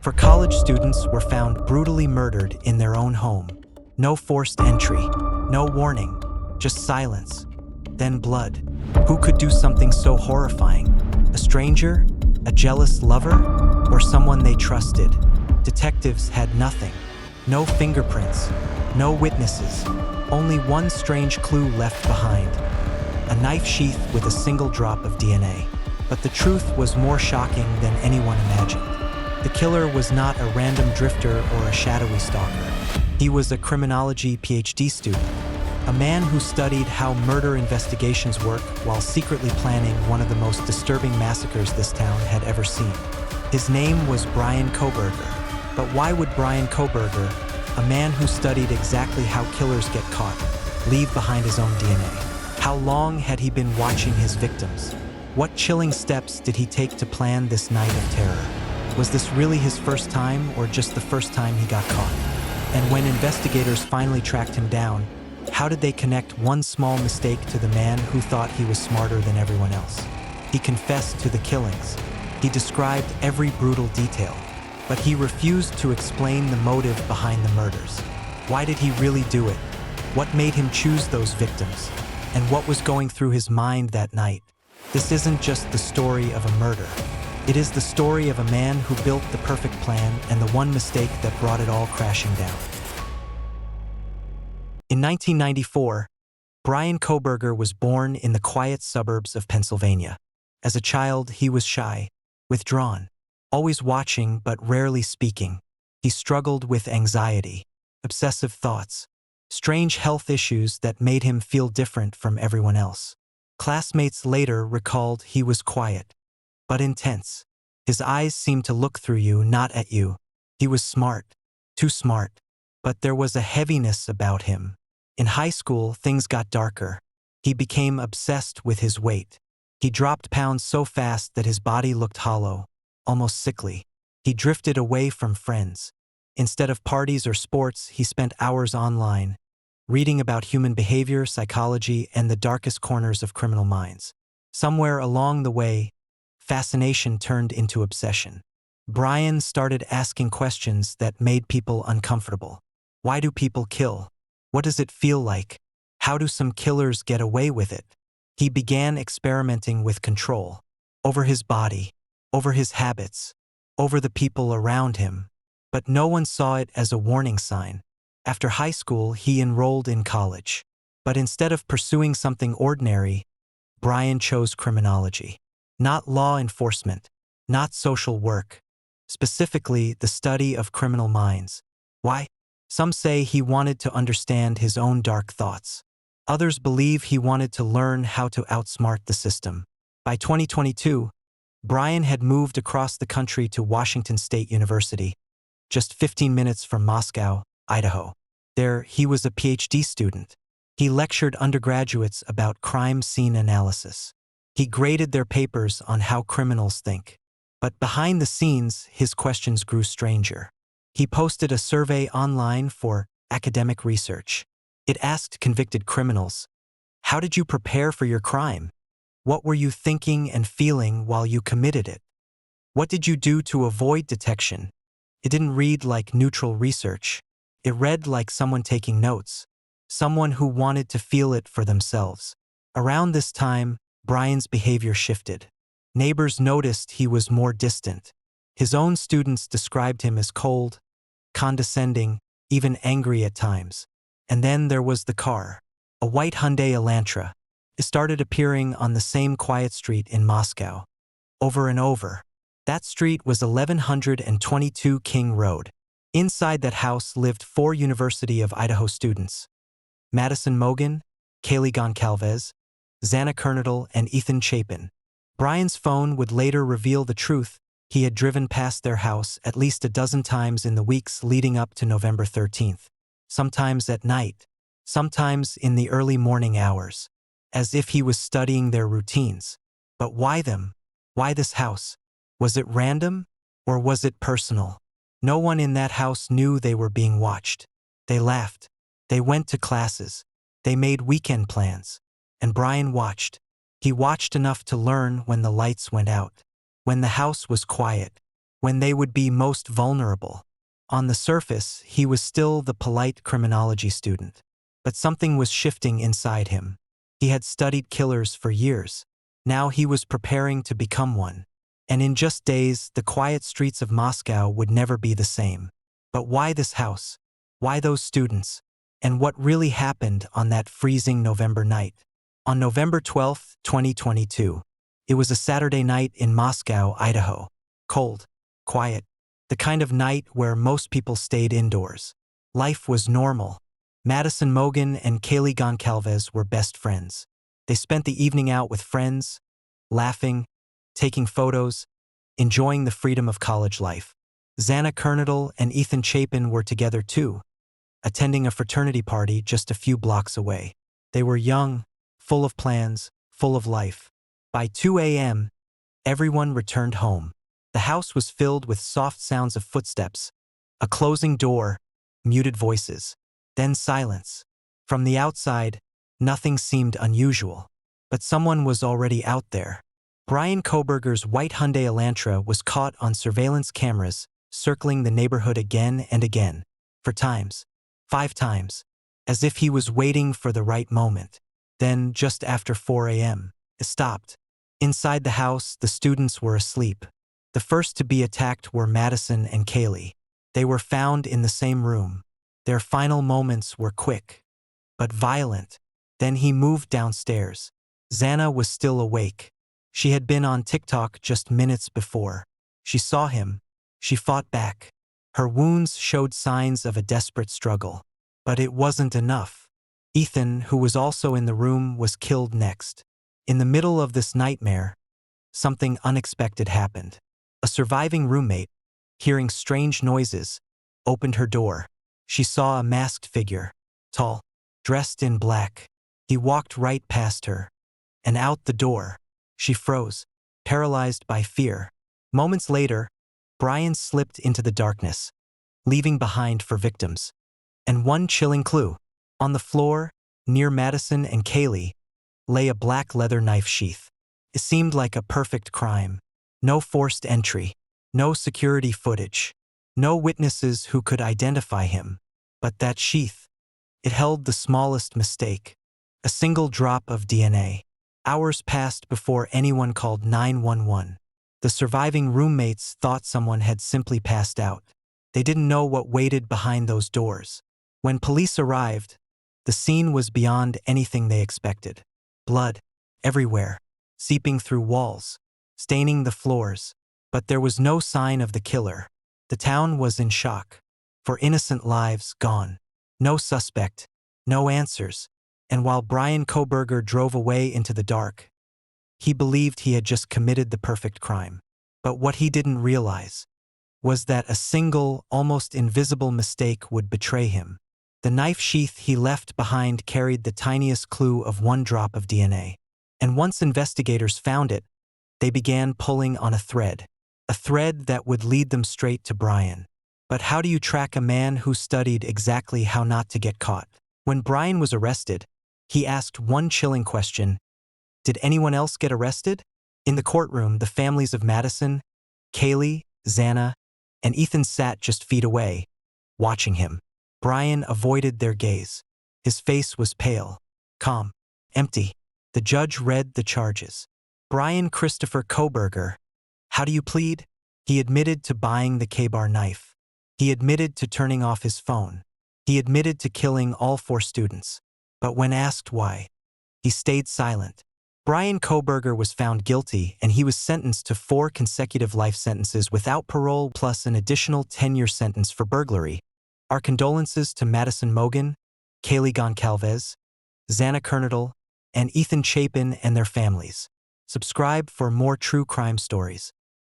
For college students were found brutally murdered in their own home. No forced entry, no warning, just silence, then blood. Who could do something so horrifying? A stranger? A jealous lover? Or someone they trusted? Detectives had nothing. No fingerprints, no witnesses, only one strange clue left behind. A knife sheath with a single drop of DNA. But the truth was more shocking than anyone imagined. The killer was not a random drifter or a shadowy stalker. He was a criminology PhD student, a man who studied how murder investigations work while secretly planning one of the most disturbing massacres this town had ever seen. His name was Bryan Kohberger. But why would Bryan Kohberger, a man who studied exactly how killers get caught, leave behind his own DNA? How long had he been watching his victims? What chilling steps did he take to plan this night of terror? Was this really his first time, or just the first time he got caught? And when investigators finally tracked him down, how did they connect one small mistake to the man who thought he was smarter than everyone else? He confessed to the killings. He described every brutal detail, but he refused to explain the motive behind the murders. Why did he really do it? What made him choose those victims? And what was going through his mind that night? This isn't just the story of a murder. It is the story of a man who built the perfect plan and the one mistake that brought it all crashing down. In 1994, Bryan Kohberger was born in the quiet suburbs of Pennsylvania. As a child, he was shy, withdrawn, always watching but rarely speaking. He struggled with anxiety, obsessive thoughts, strange health issues that made him feel different from everyone else. Classmates later recalled he was quiet, but intense. His eyes seemed to look through you, not at you. He was smart, too smart, but there was a heaviness about him. In high school, things got darker. He became obsessed with his weight. He dropped pounds so fast that his body looked hollow, almost sickly. He drifted away from friends. Instead of parties or sports, he spent hours online, reading about human behavior, psychology, and the darkest corners of criminal minds. Somewhere along the way, fascination turned into obsession. Bryan started asking questions that made people uncomfortable. Why do people kill? What does it feel like? How do some killers get away with it? He began experimenting with control, over his body, over his habits, over the people around him. But no one saw it as a warning sign. After high school, he enrolled in college. But instead of pursuing something ordinary, Bryan chose criminology. Not law enforcement, not social work. Specifically, the study of criminal minds. Why? Some say he wanted to understand his own dark thoughts. Others believe he wanted to learn how to outsmart the system. By 2022, Bryan had moved across the country to Washington State University, just 15 minutes from Moscow, Idaho. There, he was a PhD student. He lectured undergraduates about crime scene analysis. He graded their papers on how criminals think. But behind the scenes, his questions grew stranger. He posted a survey online for academic research. It asked convicted criminals, "How did you prepare for your crime? What were you thinking and feeling while you committed it? What did you do to avoid detection?" It didn't read like neutral research. It read like someone taking notes, someone who wanted to feel it for themselves. Around this time, Bryan's behavior shifted. Neighbors noticed he was more distant. His own students described him as cold, condescending, even angry at times. And then there was the car, a white Hyundai Elantra. It started appearing on the same quiet street in Moscow, over and over. That street was 1122 King Road. Inside that house lived 4 University of Idaho students: Madison Mogen, Kaylee Goncalves, Xana Kernodle, and Ethan Chapin. Bryan's phone would later reveal the truth. He had driven past their house at least a dozen times in the weeks leading up to November 13th, sometimes at night, sometimes in the early morning hours, as if he was studying their routines. But why them? Why this house? Was it random, or was it personal? No one in that house knew they were being watched. They laughed. They went to classes. They made weekend plans. And Bryan watched. He watched enough to learn when the lights went out, when the house was quiet, when they would be most vulnerable. On the surface, he was still the polite criminology student. But something was shifting inside him. He had studied killers for years. Now he was preparing to become one. And in just days, the quiet streets of Moscow would never be the same. But why this house? Why those students? And what really happened on that freezing November night? On November 12, 2022, it was a Saturday night in Moscow, Idaho. Cold, quiet, the kind of night where most people stayed indoors. Life was normal. Madison Mogen and Kaylee Goncalves were best friends. They spent the evening out with friends, laughing, taking photos, enjoying the freedom of college life. Xana Kernodle and Chapin were together too, attending a fraternity party just a few blocks away. They were young, full of plans, full of life. By 2 a.m., everyone returned home. The house was filled with soft sounds of footsteps, a closing door, muted voices. Then silence. From the outside, nothing seemed unusual. But someone was already out there. Bryan Kohberger's white Hyundai Elantra was caught on surveillance cameras, circling the neighborhood again and again. 5 times. As if he was waiting for the right moment. Then, just after 4 a.m., it stopped. Inside the house, the students were asleep. The first to be attacked were Madison and Kaylee. They were found in the same room. Their final moments were quick, but violent. Then he moved downstairs. Xana was still awake. She had been on TikTok just minutes before. She saw him. She fought back. Her wounds showed signs of a desperate struggle. But it wasn't enough. Ethan, who was also in the room, was killed next. In the middle of this nightmare, something unexpected happened. A surviving roommate, hearing strange noises, opened her door. She saw a masked figure, tall, dressed in black. He walked right past her. And out the door. She froze, paralyzed by fear. Moments later, Bryan slipped into the darkness, leaving behind for victims. And one chilling clue. On the floor, near Madison and Kaylee, lay a black leather knife sheath. It seemed like a perfect crime. No forced entry. No security footage. No witnesses who could identify him. But that sheath. It held the smallest mistake. A single drop of DNA. Hours passed before anyone called 911. The surviving roommates thought someone had simply passed out. They didn't know what waited behind those doors. When police arrived, the scene was beyond anything they expected. Blood, everywhere, seeping through walls, staining the floors. But there was no sign of the killer. The town was in shock. For innocent lives gone. No suspect, no answers. And while Bryan Kohberger drove away into the dark, he believed he had just committed the perfect crime. But what he didn't realize was that a single, almost invisible mistake would betray him. The knife sheath he left behind carried the tiniest clue of one drop of DNA. And once investigators found it, they began pulling on a thread that would lead them straight to Bryan. But how do you track a man who studied exactly how not to get caught? When Bryan was arrested, he asked one chilling question: did anyone else get arrested? In the courtroom, the families of Madison, Kaylee, Xana, and Ethan sat just feet away, watching him. Bryan avoided their gaze. His face was pale, calm, empty. The judge read the charges. Bryan Christopher Kohberger. How do you plead? He admitted to buying the K-bar knife. He admitted to turning off his phone. He admitted to killing all 4 students. But when asked why, he stayed silent. Bryan Kohberger was found guilty, and he was sentenced to 4 consecutive life sentences without parole plus an additional 10-year sentence for burglary. Our condolences to Madison Mogen, Kaylee Goncalves, Xana Kernodle, and Ethan Chapin and their families. Subscribe for more true crime stories.